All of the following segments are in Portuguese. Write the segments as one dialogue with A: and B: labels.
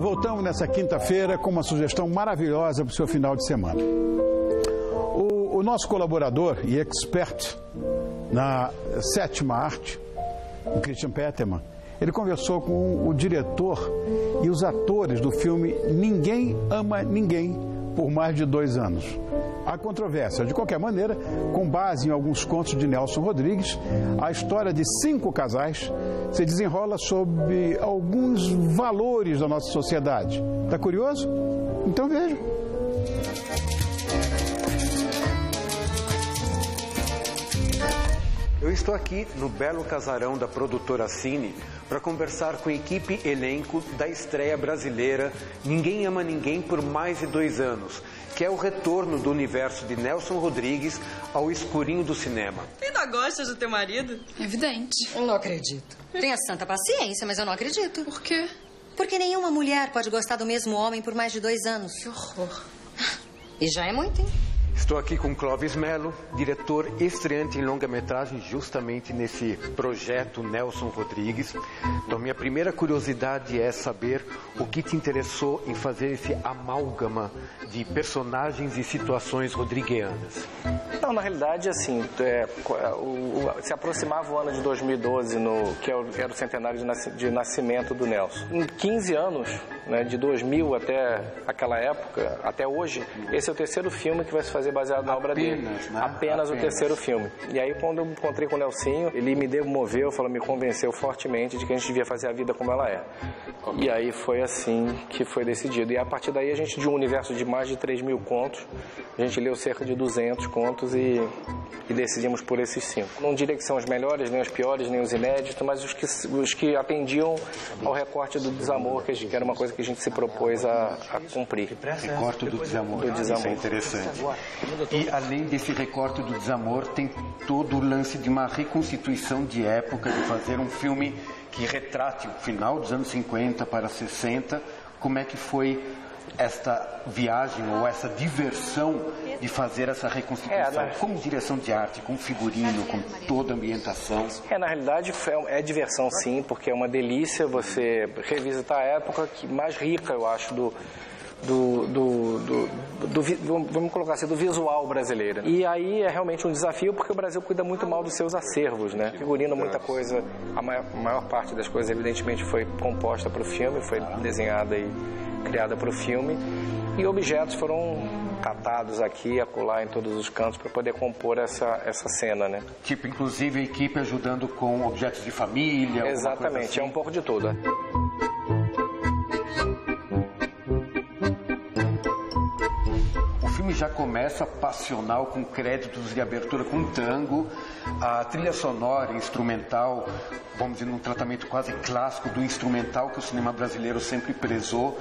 A: Voltamos nessa quinta-feira com uma sugestão maravilhosa para o seu final de semana. O nosso colaborador e expert na sétima arte, o Christian Petermann, ele conversou com o diretor e os atores do filme Ninguém Ama Ninguém por mais de 2 anos. Há controvérsia. De qualquer maneira, com base em alguns contos de Nelson Rodrigues, a história de 5 casais se desenrola sob alguns valores da nossa sociedade. Está curioso? Então veja.
B: Eu estou aqui no belo casarão da produtora Cine para conversar com a equipe elenco da estreia brasileira Ninguém Ama Ninguém por mais de 2 anos, que é o retorno do universo de Nelson Rodrigues ao escurinho do cinema.
C: Ainda gosta do teu marido?
D: Evidente.
E: Eu não acredito. Tenha santa paciência, mas eu não acredito.
D: Por quê?
E: Porque nenhuma mulher pode gostar do mesmo homem por mais de 2 anos.
D: Que horror.
E: E já é muito, hein?
B: Estou aqui com Clóvis Mello, diretor estreante em longa-metragem justamente nesse projeto Nelson Rodrigues. Então, minha primeira curiosidade é saber o que te interessou em fazer esse amálgama de personagens e situações rodriguianas.
F: Não, na realidade, assim, se aproximava o ano de 2012, que era o centenário de nascimento do Nelson. Em 15 anos, né, de 2000 até aquela época, até hoje, esse é o 3º filme que vai se fazer baseado na obra dele.
B: Né?
F: Apenas o 3º filme. E aí, quando eu encontrei com o Nelsinho, ele me demoveu, me convenceu fortemente de que a gente devia fazer a vida como ela é. E aí foi assim que foi decidido. E a partir daí, a gente, de um universo de mais de 3.000 contos, a gente leu cerca de 200 contos e decidimos por esses 5. Não diria que são os melhores, nem os piores, nem os inéditos, mas os que atendiam ao recorte do desamor, que era uma coisa que a gente se propôs a cumprir.
G: Recorte do desamor. Isso é interessante. E além desse recorte do desamor, tem todo o lance de uma reconstituição de época, de fazer um filme que retrate o final dos anos 50 para 60. Como é que foi esta viagem ou essa diversão de fazer essa reconstituição, com direção de arte, com figurino, com toda a ambientação?
F: Na realidade é diversão sim, porque é uma delícia você revisitar a época mais rica, eu acho, vamos colocar assim, do visual brasileiro. E aí é realmente um desafio, porque o Brasil cuida muito mal dos seus acervos, né? Figurino, muita coisa, a maior parte das coisas evidentemente foi composta para o filme, foi desenhada e criada para o filme, e objetos foram catados aqui e acolá em todos os cantos para poder compor essa cena, né?
G: Tipo, inclusive a equipe ajudando com objetos de família.
F: Exatamente,
G: assim.
F: É um pouco de tudo.
G: O filme já começa passional, com créditos de abertura com tango, a trilha sonora, instrumental, vamos dizer, num tratamento quase clássico do instrumental que o cinema brasileiro sempre prezou.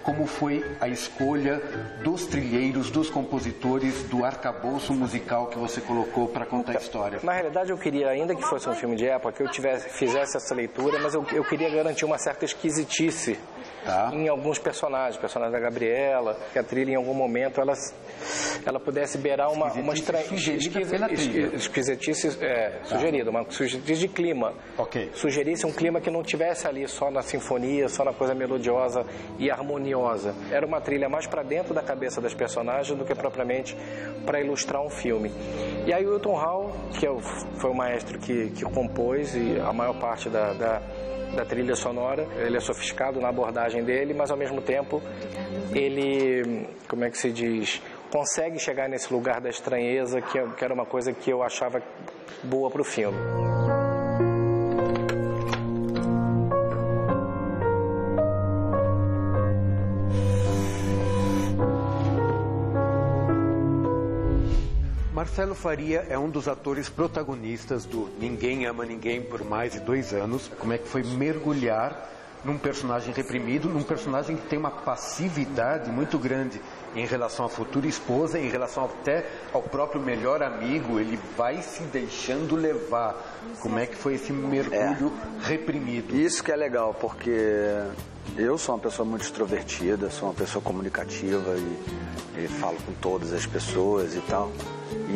G: Como foi a escolha dos trilheiros, dos compositores, do arcabouço musical que você colocou para contar a história?
F: Na realidade, eu queria, ainda que fosse um filme de época, que eu fizesse essa leitura, mas eu queria garantir uma certa esquisitice em alguns personagens da Gabriela, que a trilha em algum momento ela pudesse beirar uma esquisitice sugerida, uma esquisitice de clima.
G: Okay.
F: Sugerisse um clima que não tivesse ali só na sinfonia, só na coisa melodiosa e harmoniosa. Era uma trilha mais para dentro da cabeça das personagens do que propriamente para ilustrar um filme. E aí o Wilton Hall, que foi o maestro que compôs e a maior parte da trilha sonora, ele é sofisticado na abordagem dele, mas ao mesmo tempo ele, como é que se diz, consegue chegar nesse lugar da estranheza, que era uma coisa que eu achava boa para o filme.
B: Marcelo Faria é um dos atores protagonistas do Ninguém Ama Ninguém por mais de 2 anos.
G: Como é que foi mergulhar num personagem reprimido, num personagem que tem uma passividade muito grande em relação à futura esposa, em relação até ao próprio melhor amigo, ele vai se deixando levar. Como é que foi esse mergulho reprimido?
H: Isso que é legal, porque
D: Eu sou uma pessoa muito extrovertida, sou uma pessoa comunicativa e falo com todas as pessoas e tal.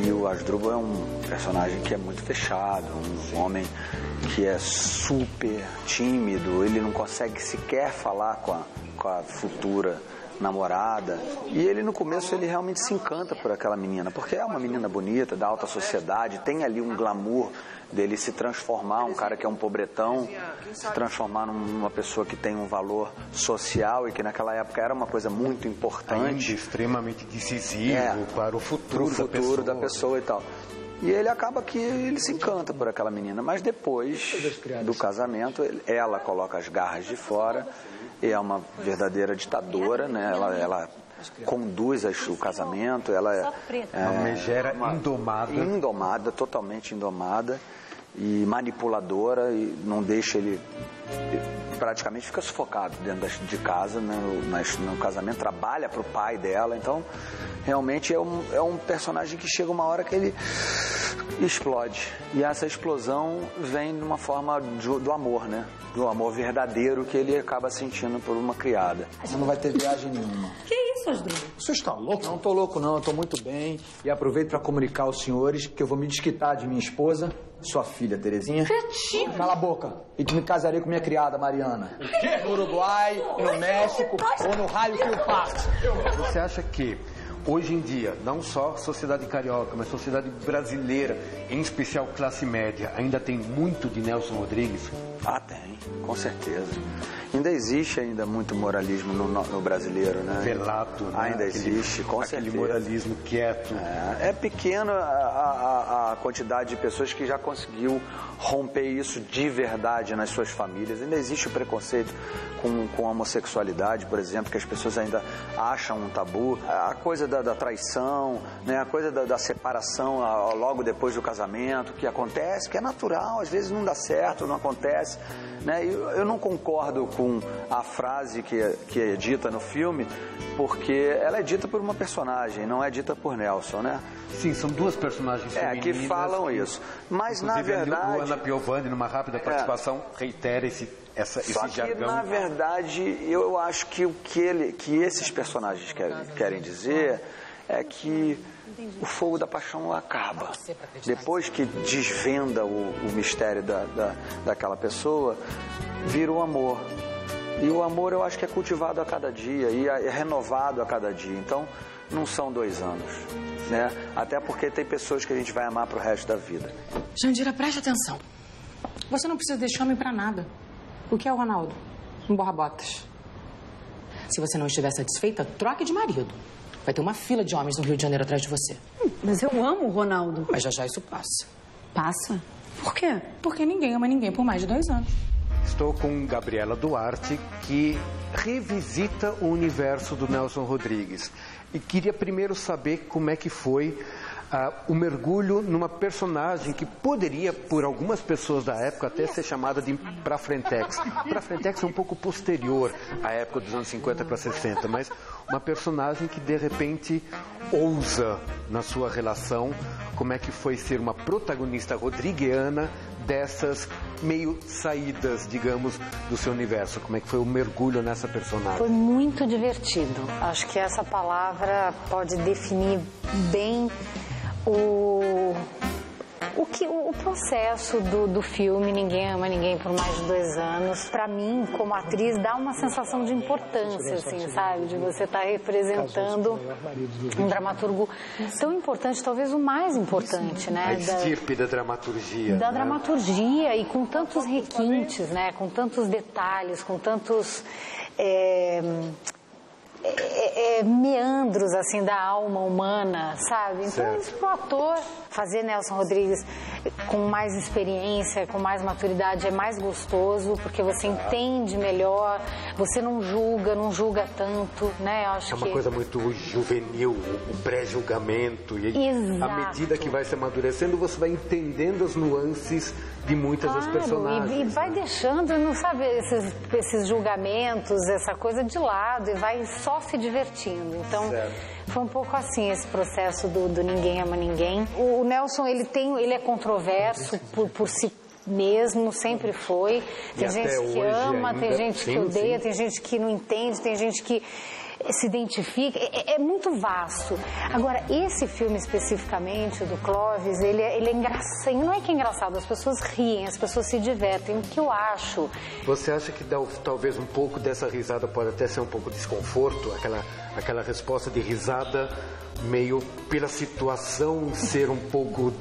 D: E o Asdrubal é um personagem que é muito fechado, um homem que é super tímido, ele não consegue sequer falar com a futura namorada. E ele, no começo, ele realmente se encanta por aquela menina, porque é uma menina bonita, da alta sociedade, tem ali um glamour dele se transformar, um cara que é um pobretão, se transformar numa pessoa que tem um valor social e que naquela época era uma coisa muito importante.
G: Ainda extremamente decisivo para o futuro
D: da pessoa e tal. E ele acaba que ele se encanta por aquela menina, mas depois do casamento, ela coloca as garras de fora, é uma verdadeira ditadora, né? Ela conduz o casamento, ela é
G: uma megera
D: indomada, totalmente indomada e manipuladora, e não deixa ele, praticamente fica sufocado dentro de casa, né? No casamento, trabalha para o pai dela. Então realmente é um personagem que chega uma hora que ele explode, e essa explosão vem de uma forma do amor, né? Do amor verdadeiro que ele acaba sentindo por uma criada.
H: Você não vai ter viagem nenhuma.
C: Que isso, Asdrubal?
H: Você está louco? Não estou louco não, eu estou muito bem e aproveito para comunicar aos senhores que eu vou me desquitar de minha esposa, sua filha, Terezinha.
C: Cretinho!
H: Cala a boca! E que me casarei com minha criada, Mariana. O quê? No Uruguai, no México ou no raio que o passa.
G: Você acha que hoje em dia, não só a sociedade carioca, mas a sociedade brasileira, em especial classe média, ainda tem muito de Nelson Rodrigues?
D: Ah, tem, com certeza. Ainda existe muito moralismo no brasileiro, né?
G: Velato, né?
D: Ainda existe, com certeza.
G: Aquele moralismo quieto.
D: É pequena a quantidade de pessoas que já conseguiu romper isso de verdade nas suas famílias. Ainda existe o preconceito com a homossexualidade, por exemplo, que as pessoas ainda acham um tabu. A coisa da traição, né? A coisa da separação logo depois do casamento, que acontece, que é natural, às vezes não dá certo, não acontece, né? Eu não concordo com a frase que é dita no filme, porque ela é dita por uma personagem, não é dita por Nelson, né?
G: Sim, são duas personagens femininas
D: que falam isso. Mas, na verdade...
G: Luana Piovani, numa rápida participação, reitera esse jargão.
D: Na verdade, eu acho que o que esses personagens querem dizer é que o fogo da paixão acaba. Depois que desvenda o mistério daquela pessoa, vira o amor. E o amor, eu acho que é cultivado a cada dia e é renovado a cada dia. Então, não são 2 anos, né? Até porque tem pessoas que a gente vai amar pro resto da vida.
I: Jandira, preste atenção. Você não precisa desse homem pra nada. O que é o Ronaldo? Um borra-botas. Se você não estiver satisfeita, troque de marido. Vai ter uma fila de homens no Rio de Janeiro atrás de você.
C: Mas eu amo o Ronaldo.
I: Mas já isso passa.
C: Passa? Por quê?
I: Porque ninguém ama ninguém por mais de 2 anos.
G: Estou com Gabriela Duarte, que revisita o universo do Nelson Rodrigues. E queria primeiro saber como é que foi o mergulho numa personagem que poderia, por algumas pessoas da época, até ser chamada de Prafrentex. Prafrentex é um pouco posterior à época dos anos 50 para 60, mas uma personagem que, de repente, ousa na sua relação. Como é que foi ser uma protagonista rodriguiana dessas meio saídas, digamos, do seu universo? Como é que foi o mergulho nessa personagem?
J: Foi muito divertido. Acho que essa palavra pode definir bem o processo do filme Ninguém Ama Ninguém por Mais de 2 anos. Para mim, como atriz, dá uma sensação de importância, assim, sabe? De você estar representando um dramaturgo tão importante, talvez o mais importante, né?
G: A estirpe da dramaturgia.
J: Da dramaturgia, e com tantos requintes, né? Com tantos detalhes, com tantos... meandros, assim, da alma humana, sabe? Então, isso pro ator, fazer Nelson Rodrigues com mais experiência, com mais maturidade, é mais gostoso, porque você entende melhor, você não julga tanto, né? Eu acho
G: uma coisa muito juvenil, o pré-julgamento. E à medida que vai se amadurecendo, você vai entendendo as nuances de muitas das personagens.
J: E vai deixando, não sabe, esses julgamentos, essa coisa de lado, e vai só se divertindo. Então, foi um pouco assim esse processo do Ninguém Ama Ninguém. O Nelson, ele é controverso por se mesmo, sempre foi. Tem gente que ama, tem gente que odeia, tem gente que não entende, tem gente que se identifica, é muito vasto. Agora, esse filme especificamente, do Clóvis, ele é engraçado, não é que é engraçado, as pessoas riem, as pessoas se divertem, o que eu acho...
B: Você acha que talvez um pouco dessa risada pode até ser um pouco desconforto, aquela resposta de risada meio pela situação ser um pouco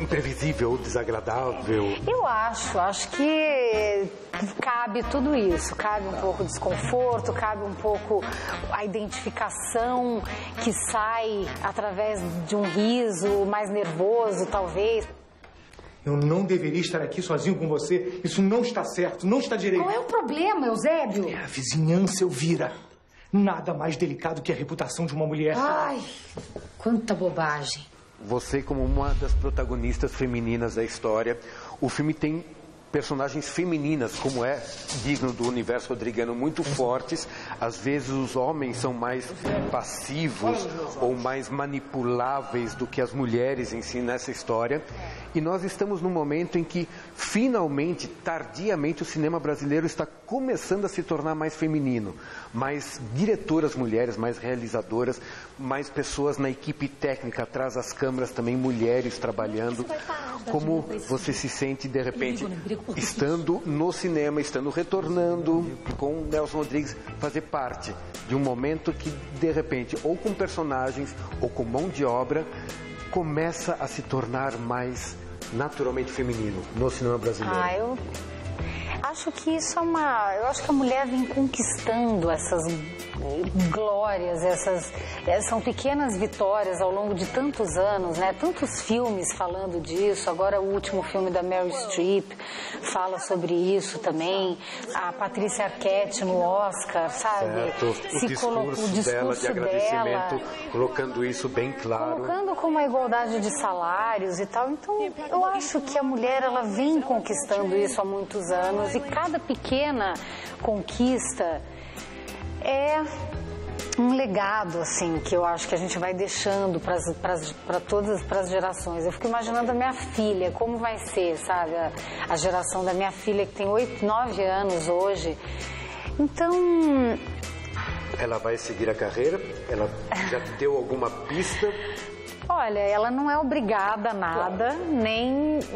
B: imprevisível, desagradável?
J: Eu acho que cabe tudo isso, cabe um pouco o desconforto, cabe um pouco a identificação que sai através de um riso mais nervoso, talvez.
K: Eu não deveria estar aqui sozinho com você, isso não está certo, não está direito.
C: Qual é o problema, Eusébio?
K: É a vizinhança, Elvira. Nada mais delicado que a reputação de uma mulher.
C: Ai, quanta bobagem.
B: Você, como uma das protagonistas femininas da história, o filme tem personagens femininas, como é digno do universo rodriguiano, muito fortes. Às vezes os homens são mais passivos ou mais manipuláveis do que as mulheres em si nessa história. E nós estamos num momento em que, finalmente, tardiamente, o cinema brasileiro está começando a se tornar mais feminino. Mais diretoras mulheres, mais realizadoras, mais pessoas na equipe técnica, atrás das câmeras também, mulheres trabalhando. Como você se sente, de repente, estando no cinema, estando retornando com Nelson Rodrigues, fazer parte de um momento que, de repente, ou com personagens, ou com mão de obra, começa a se tornar mais naturalmente feminino no cinema brasileiro?
J: Eu acho que isso eu acho que a mulher vem conquistando essas glórias, são pequenas vitórias ao longo de tantos anos, né? Tantos filmes falando disso. Agora o último filme da Meryl Streep fala sobre isso também. A Patrícia Arquette no Oscar, sabe?
B: Certo. O discurso dela de agradecimento, colocando isso bem claro.
J: Colocando como a igualdade de salários e tal. Então, eu acho que a mulher, ela vem conquistando isso há muitos anos, e cada pequena conquista é um legado, assim, que eu acho que a gente vai deixando para todas as gerações. Eu fico imaginando a minha filha, como vai ser, sabe? A geração da minha filha, que tem 8, 9 anos hoje. Então...
B: Ela vai seguir a carreira? Ela já deu alguma pista?
J: Olha, ela não é obrigada a nada,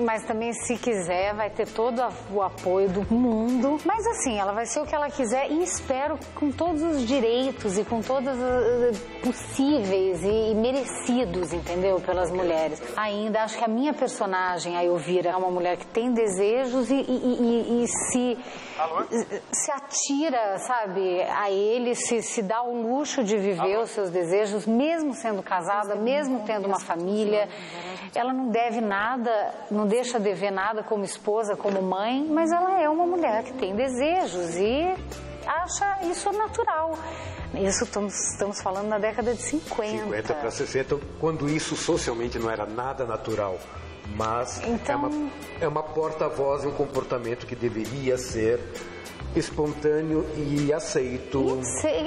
J: mas também, se quiser, vai ter todo o apoio do mundo. Mas assim, ela vai ser o que ela quiser, e espero com todos os direitos e com todos os possíveis e merecidos, entendeu? Pelas mulheres. Ainda acho que a minha personagem, a Elvira, é uma mulher que tem desejos e se atira, sabe, a ele, se dá o luxo de viver os seus desejos, mesmo sendo casada, mesmo tendo uma família. Ela não deve nada, não deixa dever nada como esposa, como mãe, mas ela é uma mulher que tem desejos e acha isso natural. Isso estamos falando na década de 50.
B: 50 para 60, quando isso socialmente não era nada natural. Mas então, é uma porta-voz, um comportamento que deveria ser espontâneo e aceito.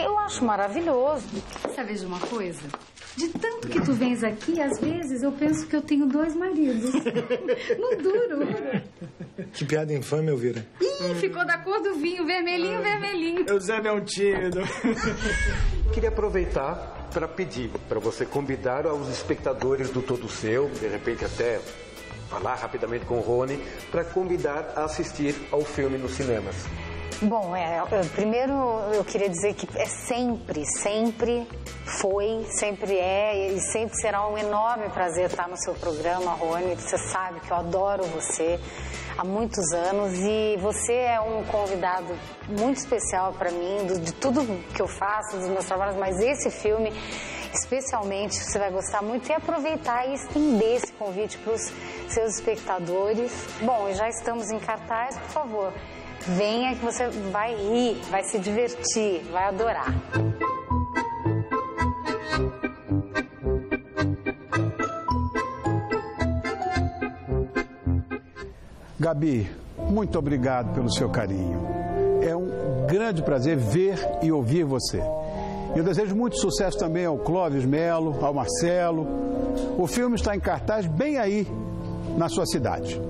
J: Eu acho maravilhoso.
C: Sabe de uma coisa? De tanto que tu vens aqui, às vezes eu penso que eu tenho 2 maridos. No duro.
K: Que piada infame, Elvira.
C: Ih, ficou da cor do vinho, vermelhinho, vermelhinho.
K: Eusébio é um tímido.
B: Queria aproveitar para pedir para você convidar os espectadores do Todo Seu, de repente até falar rapidamente com o Rony, para convidar a assistir ao filme nos cinemas.
J: Bom, primeiro eu queria dizer que sempre foi, sempre é e sempre será um enorme prazer estar no seu programa, Rony. Você sabe que eu adoro você há muitos anos e você é um convidado muito especial para mim, de tudo que eu faço, dos meus trabalhos, mas esse filme especialmente você vai gostar muito, e aproveitar e estender esse convite para os seus espectadores. Bom, já estamos em cartaz, por favor, venha que você vai rir, vai se divertir, vai adorar.
A: Gabi, muito obrigado pelo seu carinho. É um grande prazer ver e ouvir você. Eu desejo muito sucesso também ao Clóvis Melo, ao Marcelo. O filme está em cartaz bem aí na sua cidade.